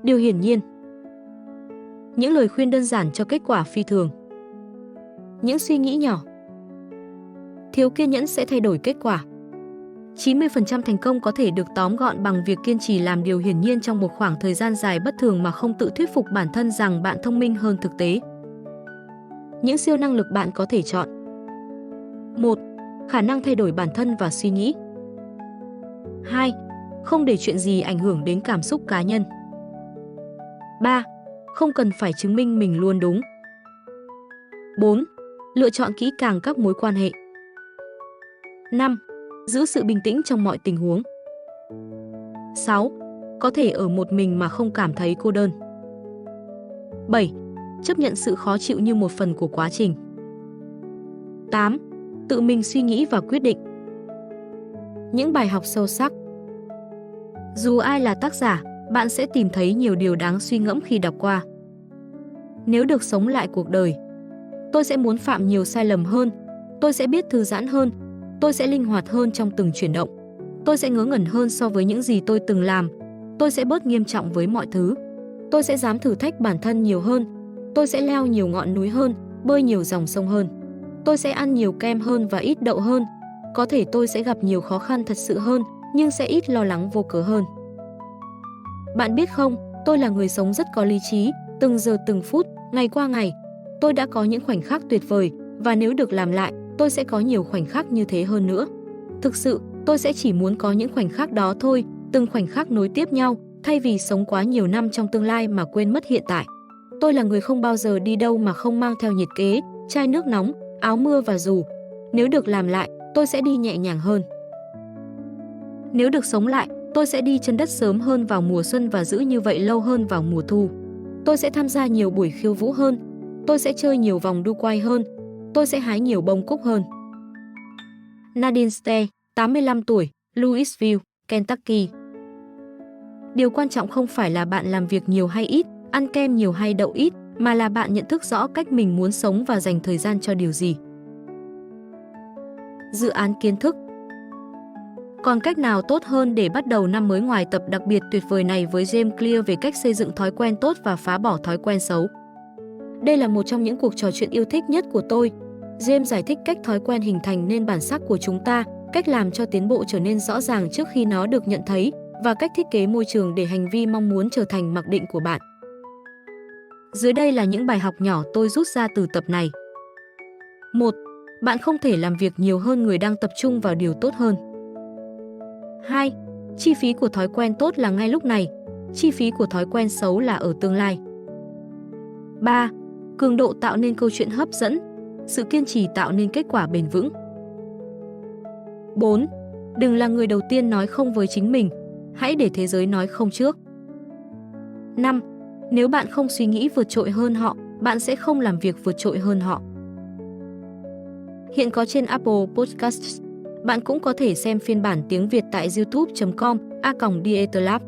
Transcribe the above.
Điều hiển nhiên. Những lời khuyên đơn giản cho kết quả phi thường. Những suy nghĩ nhỏ. Thiếu kiên nhẫn sẽ thay đổi kết quả. 90% thành công có thể được tóm gọn bằng việc kiên trì làm điều hiển nhiên trong một khoảng thời gian dài bất thường mà không tự thuyết phục bản thân rằng bạn thông minh hơn thực tế. Những siêu năng lực bạn có thể chọn. 1. Khả năng thay đổi bản thân và suy nghĩ. 2. Không để chuyện gì ảnh hưởng đến cảm xúc cá nhân. 3. Không cần phải chứng minh mình luôn đúng. 4. Lựa chọn kỹ càng các mối quan hệ. 5. Giữ sự bình tĩnh trong mọi tình huống. 6. Có thể ở một mình mà không cảm thấy cô đơn. 7. Chấp nhận sự khó chịu như một phần của quá trình. 8. Tự mình suy nghĩ và quyết định. Những bài học sâu sắc. Dù ai là tác giả, bạn sẽ tìm thấy nhiều điều đáng suy ngẫm khi đọc qua. Nếu được sống lại cuộc đời, tôi sẽ muốn phạm nhiều sai lầm hơn, tôi sẽ biết thư giãn hơn, tôi sẽ linh hoạt hơn trong từng chuyển động, tôi sẽ ngớ ngẩn hơn so với những gì tôi từng làm, tôi sẽ bớt nghiêm trọng với mọi thứ, tôi sẽ dám thử thách bản thân nhiều hơn, tôi sẽ leo nhiều ngọn núi hơn, bơi nhiều dòng sông hơn, tôi sẽ ăn nhiều kem hơn và ít đậu hơn, có thể tôi sẽ gặp nhiều khó khăn thật sự hơn, nhưng sẽ ít lo lắng vô cớ hơn. Bạn biết không, tôi là người sống rất có lý trí, từng giờ từng phút, ngày qua ngày. Tôi đã có những khoảnh khắc tuyệt vời, và nếu được làm lại, tôi sẽ có nhiều khoảnh khắc như thế hơn nữa. Thực sự, tôi sẽ chỉ muốn có những khoảnh khắc đó thôi, từng khoảnh khắc nối tiếp nhau, thay vì sống quá nhiều năm trong tương lai mà quên mất hiện tại. Tôi là người không bao giờ đi đâu mà không mang theo nhiệt kế, chai nước nóng, áo mưa và dù. Nếu được làm lại, tôi sẽ đi nhẹ nhàng hơn. Nếu được sống lại, tôi sẽ đi chân đất sớm hơn vào mùa xuân và giữ như vậy lâu hơn vào mùa thu. Tôi sẽ tham gia nhiều buổi khiêu vũ hơn. Tôi sẽ chơi nhiều vòng đu quay hơn. Tôi sẽ hái nhiều bông cúc hơn. Nadine Stair, 85 tuổi, Louisville, Kentucky. Điều quan trọng không phải là bạn làm việc nhiều hay ít, ăn kem nhiều hay đậu ít, mà là bạn nhận thức rõ cách mình muốn sống và dành thời gian cho điều gì. Dự án kiến thức. Còn cách nào tốt hơn để bắt đầu năm mới ngoài tập đặc biệt tuyệt vời này với James Clear về cách xây dựng thói quen tốt và phá bỏ thói quen xấu. Đây là một trong những cuộc trò chuyện yêu thích nhất của tôi. James giải thích cách thói quen hình thành nên bản sắc của chúng ta, cách làm cho tiến bộ trở nên rõ ràng trước khi nó được nhận thấy, và cách thiết kế môi trường để hành vi mong muốn trở thành mặc định của bạn. Dưới đây là những bài học nhỏ tôi rút ra từ tập này. 1. Bạn không thể làm việc nhiều hơn người đang tập trung vào điều tốt hơn. 2. Chi phí của thói quen tốt là ngay lúc này, chi phí của thói quen xấu là ở tương lai. 3. Cường độ tạo nên câu chuyện hấp dẫn, sự kiên trì tạo nên kết quả bền vững. 4. Đừng là người đầu tiên nói không với chính mình, hãy để thế giới nói không trước. 5. Nếu bạn không suy nghĩ vượt trội hơn họ, bạn sẽ không làm việc vượt trội hơn họ. Hiện có trên Apple Podcasts. Bạn cũng có thể xem phiên bản tiếng Việt tại youtube.com/Dieterlab.